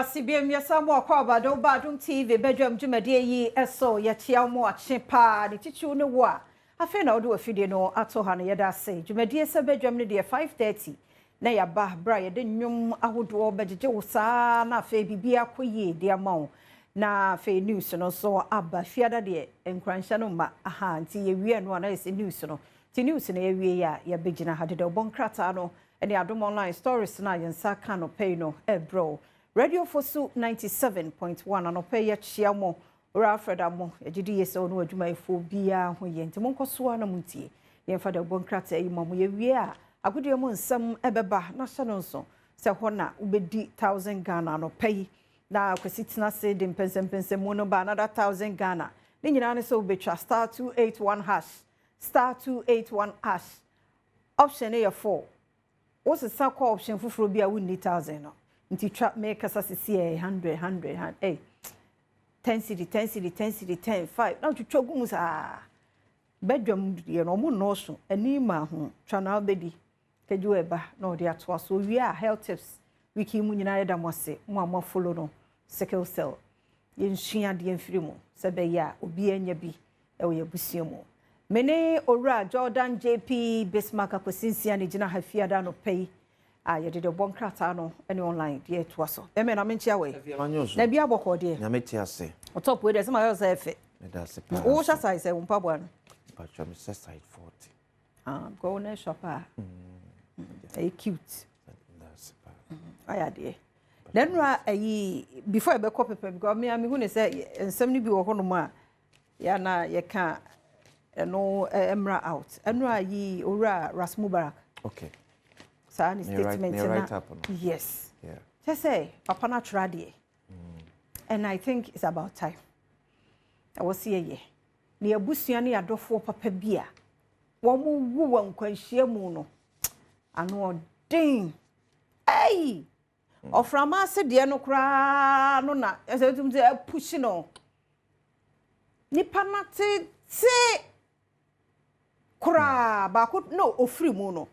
CBM Yasamu Kwabado Badum TV bedroom Jumadi eso Yachiamo Chipa the Chichu no wa. I feel now do a video no atohana yada say Jumadi se bedroom ni dear 5:30 na ya ba bra de nyum ahodo bejeje sa na fe bibia koye de amon na fe news no so aba fiada de enkransha no ma aha nti ye wie no na ese news no ti news na ye wie ya begina hade de bonkrata no ene Adom online stories na yensa ka no pay no bro Radio Fosu 97.1 anope ya chiamo ora Freda mo ejidi yeso no adwuma efo bia ho ye nti monkoso na muntie ye fa de bonkrata yi mo ye wie a agudie mo nsam ebeba na hye no nso se ho na ubedi 1000 Ghana no pay na kwesitina se de mpensem mo no ba another 1000 Ghana ni nyina ne so betwa *281#*281# option A4 what's the circle option for be a win 1000 no nti trap make us see 100 eh 10 city 10 5 now to chogu sa bedroom ye no mo no so ani ma ho twa na obedi keju eba no de ato so we are health tips wiki mu nyina da mo se mo follow no sickle cell ye nhia de mfiri mu se be ya obi anya bi e wo ye busie mu mene ora Jordan JP Bismarck akosinsia ne gina hafiada no pay ye de bonkrata no any online de to so e me na menchia we na bia boko de na meti ase o top we de sama yo say fe me da se o sha size e umpa bwa no pa cho me size 40 go na shop cute that's pa aya de then ra before e be copy paper because me hu ne say ensem ni bi wo ho no ma ya na ye ka no emra out enra ora Rasmubarak okay sa ni statement na yes yeah just say papa na trade and I think it's about time I was here ye ni abusua ne adofo papa bia wo mu wu wa nkwanhia mu no ano den ai oframa se de no kra no na esetum se push no nipa na te kura ba ko no ofri mu no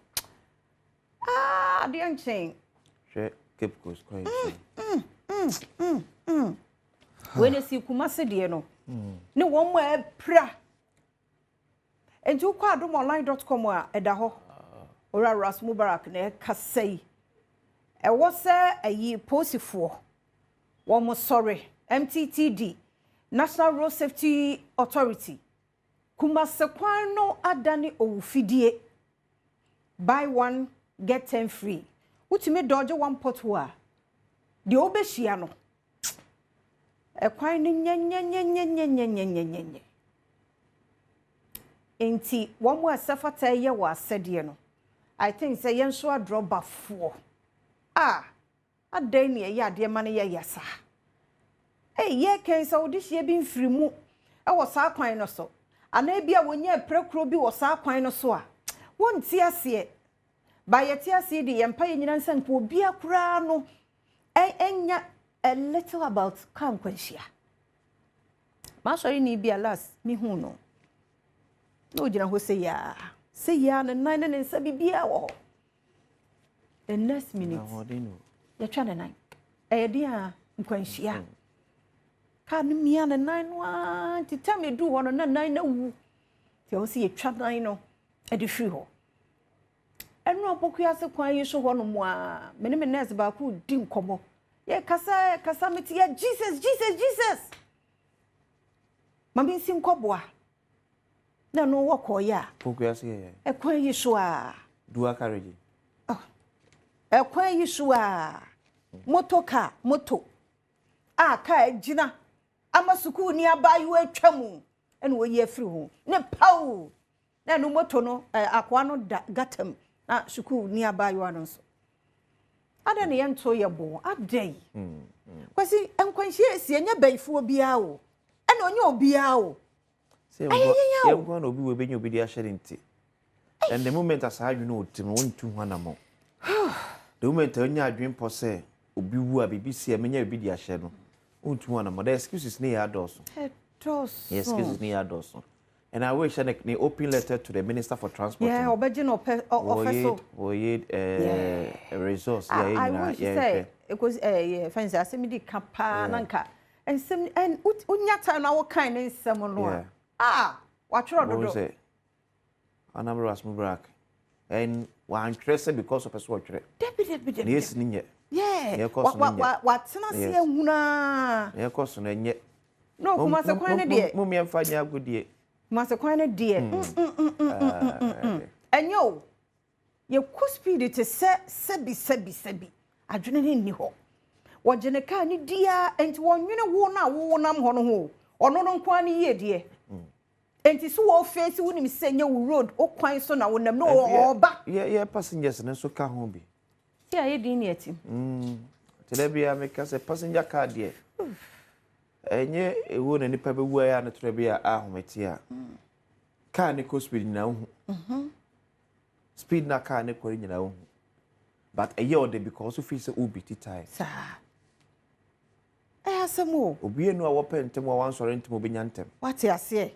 de anchen she keep goes quite when you see kumase de no ne wo mo pra enti ko adomonline.com a eda ho ora Rasmubarak na kasai e wo se ayi posifo wo mo sorry MTTD National Road Safety Authority kumase kwan no adane owufidie buy one get 10 free utime dodge one pot wa de obehia no e kwan ni nyenyenyenyenyenyenyenyenyenye enti wo mo asafata ye wa asede no I think say yen so drop bafo adan ne ye ade ma ne ye yasa ye ken so de hie bi mfiri mu e wo sa kwan no so ana bia wonya prekro bi wo sa kwan no so a wonti ase ba yeti ase de yempa yenyina nsanko obi akura no enya a little about kam kwanhia ma sorry ni bia last mi hu no no gina ho say ya na nine ne nsa bibia wo the next minute ya twa na nine dia nkwanhia ka no mia na nine wa ti tell me do one na nine na wu ti o si etwa nine no e de free ho enu apokua se kwan yi so ho no mo a me nurse ba ku di nkomo ye kasa meti ya Jesus mami si nkoboa na no wo koya apokua se e kwan yi so a dual carriage e kwan yi so a moto ka ejina amasuku ni abayu atwamu ene wo ye afiri ho ne pau na no moto no akwa no gatam na suku ni abayu ano so ada ne yento ye bo adai kwasi enkwanhie esi enya baifo bia o ene onye obia o se ye gwa na obi we benya obi dia hye nti and the moment as I know tim won tu ho na mo the moment anya adwen po se obi wu a BBC emenya obi dia hye no untu ho na mo the excuses ne ya doso yes excuses ne ya doso and I wish an open letter to the Minister for Transport. Yeah, official. We a resource. I wish say ekos fancy asem di kapa nanka ensem en unya time na wo kan ne nsem no wa tworo dodo anamras mubrak and one trace because of a swatch debi yes ninye wa tena se ehuna course no nye no kuma se kwan ne de mummy amfanya agudie kuma se kwan ne de enyo ye ku speed te sebi adwene ne ni ho wogene ka ni dia enti wonwene wo na wo nam ho no ho ono no kwan ne ye de enti so wo face wo nim senye wo road o kwan so na wo nam no oba ye passengers ne so ka ho bi ti aye din ne atim telebia make say passenger car de enye ewo na nipa be wu ya na telebia ahometi a car ne ko speed na hu speed na car ne ko nyina hu but a year de because of feel say obi titai sa asemo obi enu a wo pentem wa wan sore ntem obi nyantem wate ase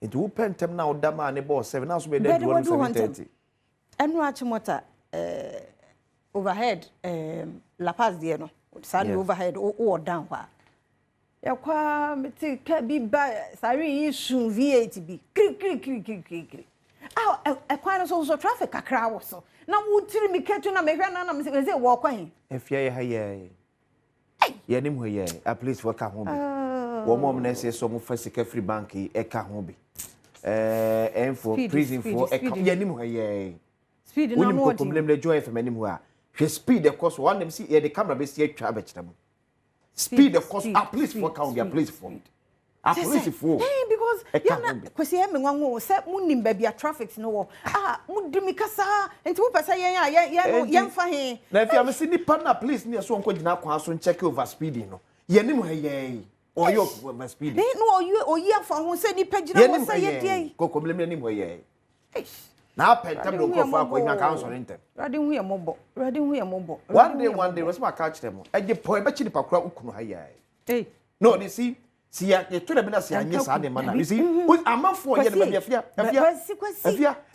enti wo pentem na odama ne boss 7 na so be dey 730 enu achimota overhead La Paz de no sani overhead o down kwa yakwa meti ka bi ba sari isu V8 bi kri ekwa no so traffic kakra wo so na wo tiri mi ketu na mehwa na me say wo kwan efia ye haye ye nim ho ye a place for ka ho bi wo mom na say so mo fa sika free bank e ka ho bi for prison for ye nim ho ye speed na no problem le joy FM nim ho a hwe speed the course one dem see the camera be see atwa be kira mo speed the course a place for ka ho bi a place for a police for because yana kwesi e menwanwo se munim ba bia traffic no wo mudimi kasa enti wo pesa yen fa he na if am see nipa na police ne so onko gina kwa so check over speeding no ye nim ha ye oyo over speeding no oyi afa ho se nipa gina wo se ye die ko problem ne nim ho ye na pentem do ko fa ko nya kan so renten rade hu ye mobo one day was my catch them eje po e be chi nipa kura ukunu ha ye no they see si ya to be na si anye sa de mana you see amafo ye de afia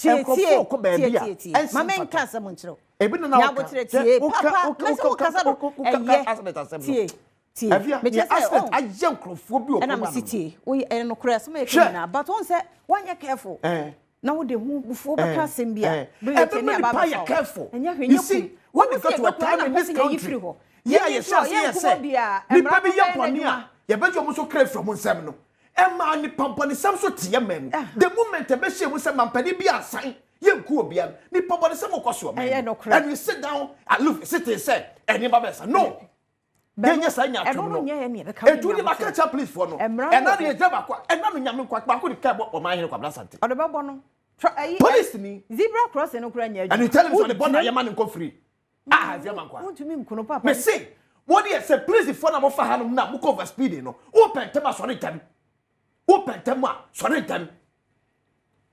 enko ko ba bia mama nka asem nchiro ebi na ya botre tie papa o kasa tie afia me asset aje nkrofo bi o na me tie o no kura asem e kina but on say one you careful na wo de hu bufo be ka asem bia do you tell me about you careful you see when you got to a time in this country yeah yes nipa bi yaponi a ye bejo mo so cry from nsem no e ma ni pampani sam so tie mem the moment e be hye mo se mampani bi asan ye nku obi an ni pampani sam okoso mem and you sit down and look sit and say any babesa no yenye sa nya to no etu ni maka cha police for no e na ye jaba kwa e na no nyame kwa kwa ko ka bo o ma hene kwa blasante o de be bo no police ni zebra crossing no kura nya and you tell him so the born na ye man nko free have man kwa won't me nkuno papa me say what do you say police for na mo fa hanum na mo cover speed no o pentem a sori tam o pentem a sori tam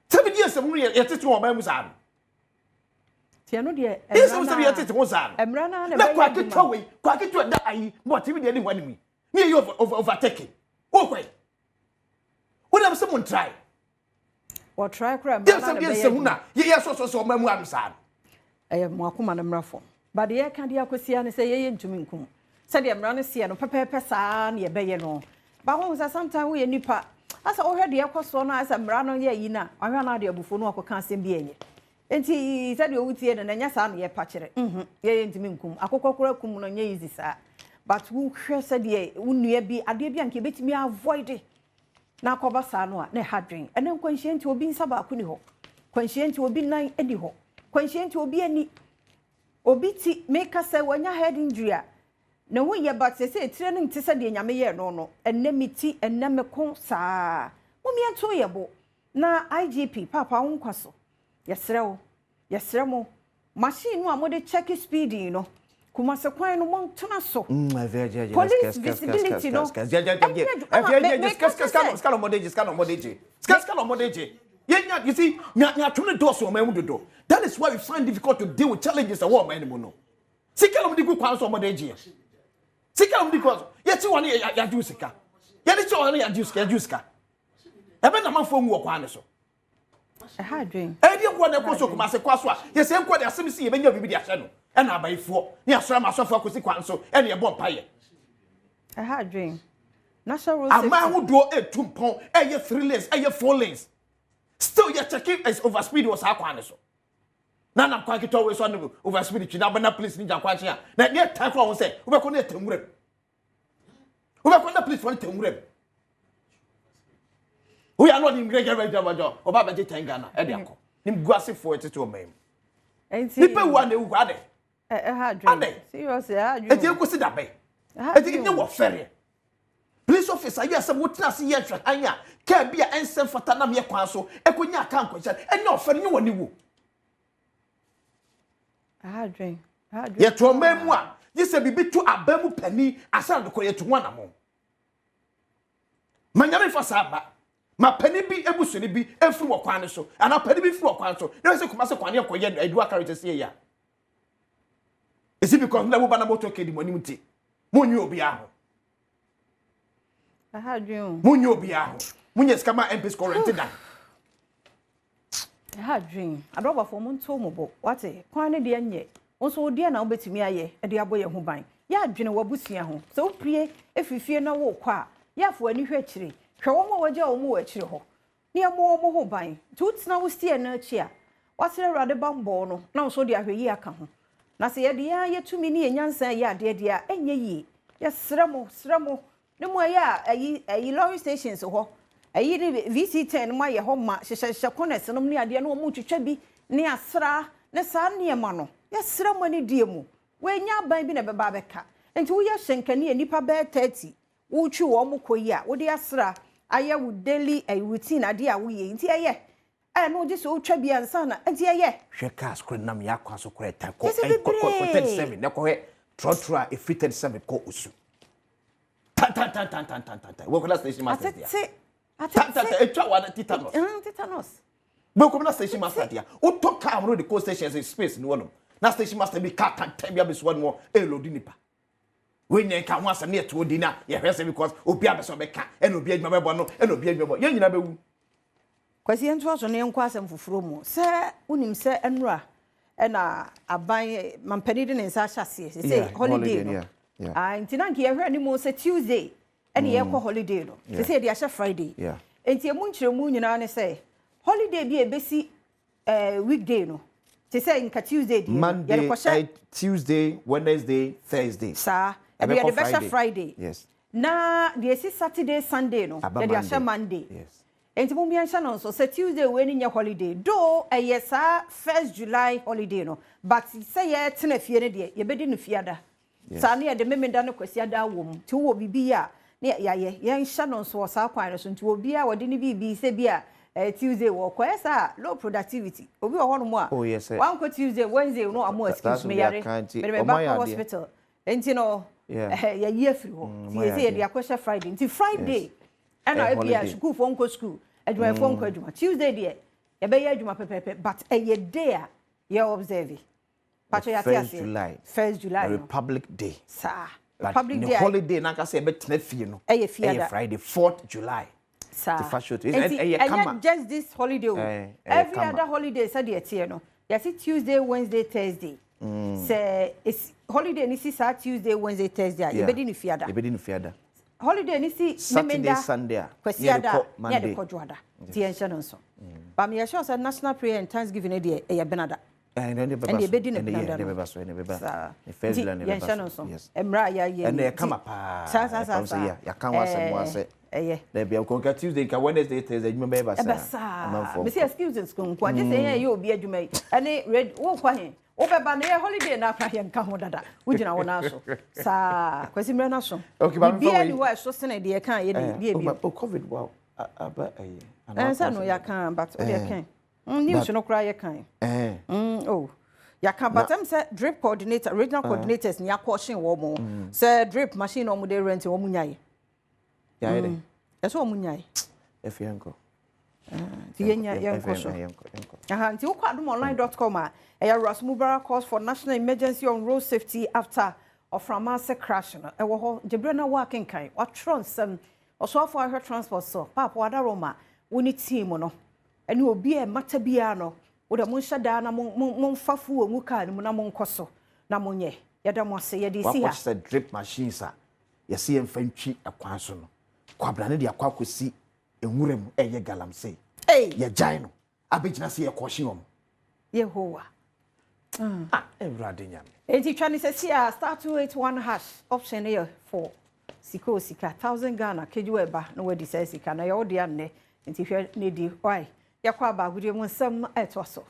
7 years mo ye tete wo ma mu sa tie no de this was the yet wo sa emra na na kwa kitwa we kwa kitwa da ayi mo tv de ni hwani mi me you overtaking o kwai wo na se mo try o try kra emra na be ye na ye so ma mu am sa mo akoma na mrafo but ye kan dia kwasia ne say ye ntumi nkum say de emra no se no pepepe saa na ye beye no ba ho say sometimes we nipa asa o hwe de ekoso no asa emra no ye yi na ahwa na de abufo no akoka asem bi enye enti say de owutie no nya saa no ye pa kire ye ntumi nkum akokokora kum no nya easy saa but wo hwe say de unua bi ade bi anke betimi avoid na akoba saa no a na hadwen ene nkwanhye obi nsa ba akuni ho kwanhye obi nan edi ho kwanhye obi ani obi ti make us say wanya head injury na wo ye but say tire no nti say de nyame ye no enemiti enemeko saa wo mi anto ye bo na IGP papa wo nkwaso yesremo machine no amode check speed no kuma se kwan no mon tona so police visibility no you see, that is why we find difficult to deal with challenges and what man no. Sika of the good counsel modeji. Sika of the cause. Yet you want ya do sika. Yet you want ya do sika. Ebe na man phone wo kwan so. I had dream. E dey kwa na ko so kuma se kwa so a. Ye se nkwa dey asem si ye benya bibi dey ahye no. and abayfo ni asora masofo akosi kwan so ene ye bom paye I had dream national road safety ama hodo etumpon eye 3 lanes eye 4 lanes still you checking as overspeed was akwan so na na kwa kito we so no overspeed twi na bana police ni jakwa chia na ne time for won say we ko na etamurem we ko na police won etamurem we are not in great job oba be tenga na e de akọ nim guase for it to omem nipa wa na wu ade had dream seriously had dream e ti ko si da be e ti ni wo fere police officer you say what na see yetwa anya ka bia ensem fata na me kwan so e ko nya kan ko cha enya ofere ni woni wo had dream ye to memu a ye se bibi to abamu pani asan ko ye to wana mo manyare fa saba ma pani bi ebusuni bi efiri wo kwan so ana pani bi firi wo kwan so na se kuma se kwan ye ko ye edua character se ya is it because na wo ba na moto kedi mo nim ti mo nyu obi aho I had dream mo nyu obi aho mo nye skama MP score da I had dream adoba for mo nto mo bo wate kwan ne de nye onso odi na obetimi aye e de aboye ho ban ya adwene wabusua ho so oprie efifie na wo kwa ya fo ani hwe kire hwe wo mo waje wo mo wa kire ho ne mo ho ban tutina wo stie na achi a wasere rade bambo no na onso de ahweyi aka ho na se ye de ya yetumi ne nyansa ya de de a enye yi ya sremo ne mo ya ayi lorry stations ho ayi de VC10 mo ye ho ma hyehyehye kones no ne ade no mo twetwa bi ne asra ne sa ne ma no ya sremo ne die mu we nya ban bi na beba beka enti wo ya hyenkane nipa be 30 wo twi wo mo koyi a wo de asra aye wo daily routine ade a wo ye enti aye no just wo twa bi ansa na enti aye hwe cars kro nam ya kwa so kro eta ko 37 ne ko he trotra e 37 ko usu tan wo ko na station master dia atete etwa wa tetanus wo ko na station master dia wo to car road the stations in space no no na station master bi car tan bia be so no e load nipa we nyen ka ho asem ne eto di na ye hwese because obi abeso be ka e no obi adwuma be bo no e no obi adwuma bo ye nyina be wu kwasi ento so ne enko asem fufuro mu se unim se enura e na aban mampani de ne nsa hyase se holiday no nti na nke ye hwe ni mo se Tuesday ene ye ko holiday no se de ahye Friday enti emu nkyere mu nyina ne se holiday bi ebesi weekday no se nka Tuesday di Monday, Tuesday, Wednesday, Thursday sa e be the Friday yes na the Saturday, Sunday no de ahye Monday yes enti mo bi anhye no so se Tuesday we ni nya holiday do yes 1st July holiday no but say ye tena fie ne de ye bedi no fiada sa na ye de memenda no kwasi ada wom ti wo bibi a ne ye nhye no so sa kwan no so nti obi a wode ni bibi se bi a Tuesday wo kwesa low productivity obi wo hono mo a one ko Tuesday Wednesday no amo excuse me yare be back hospital enti no ya ye free ho ti ye say de akwesha Friday nti Friday ana e bia school for nko school adwuma for nko adwuma Tuesday de ye be ye adwuma pepepe but ye day a ye observe pacho ya tiase 1st July Republic Day sa Republic Day holiday na ka say be tena fie no e Friday 4th July and just this holiday every other holiday said the no you see Tuesday Wednesday Thursday say it's holiday ni see Tuesday Wednesday Thursday you be ni fiada holiday ni see Saturday Sunday kwasiada ya de kodwoada ti enhye no so ba me sure say national prayer and thanksgiving e de e benada and the bedi ni benada ne beba so ne beba ne first land ne beba yes emra ya ye and e kama pa sa ya kan wasem wase there be a Tuesday ka Wednesday Thursday you remember sa me say excuses ko nko anje say ye obi adwuma yi ane red wo kwa he wo beba na ye holiday na kwa he nka ho dada wo gina wo na so sa kwasi mre na so okay ba bi ani wa so sene de kan ye de bi covid wow aba say no ya kan but o de kan news no kra ye kan oh ya kan but am say drip coordinator regional coordinators ni akoshin wo mo say drip machine no mo de rent wo mu nyaye ya ere eso omunyai efianko tienya yanko so aha nti ukwa adomonline.com a eya Ross Mubarak calls for national emergency on road safety after oframase crash no ewo ho jebre na wa kenkan wa tronsem osofo ahwe transport so papa wada roma woni team no ene obi e mata bia no wo de mo nhada na mo mfafu omu ka ni mu na mo nkoso na monye yɛda mo ase yɛde si ha what said drip machines a yɛse yɛmfa ntwi akwan so no kwabra ne de akwa akosi enwura mu ɛyɛ galamsey yɛgyae no abegyina se yɛkɔhye wɔm Yehowa everade nyame enti twa ne sɛ a star 281 hash option here for sika 1000 Ghana keju eba na wadi sɛ sika na yɛwo de anne enti hwɛ ne di why yakwa ba agudie mu nsɛm ɛto so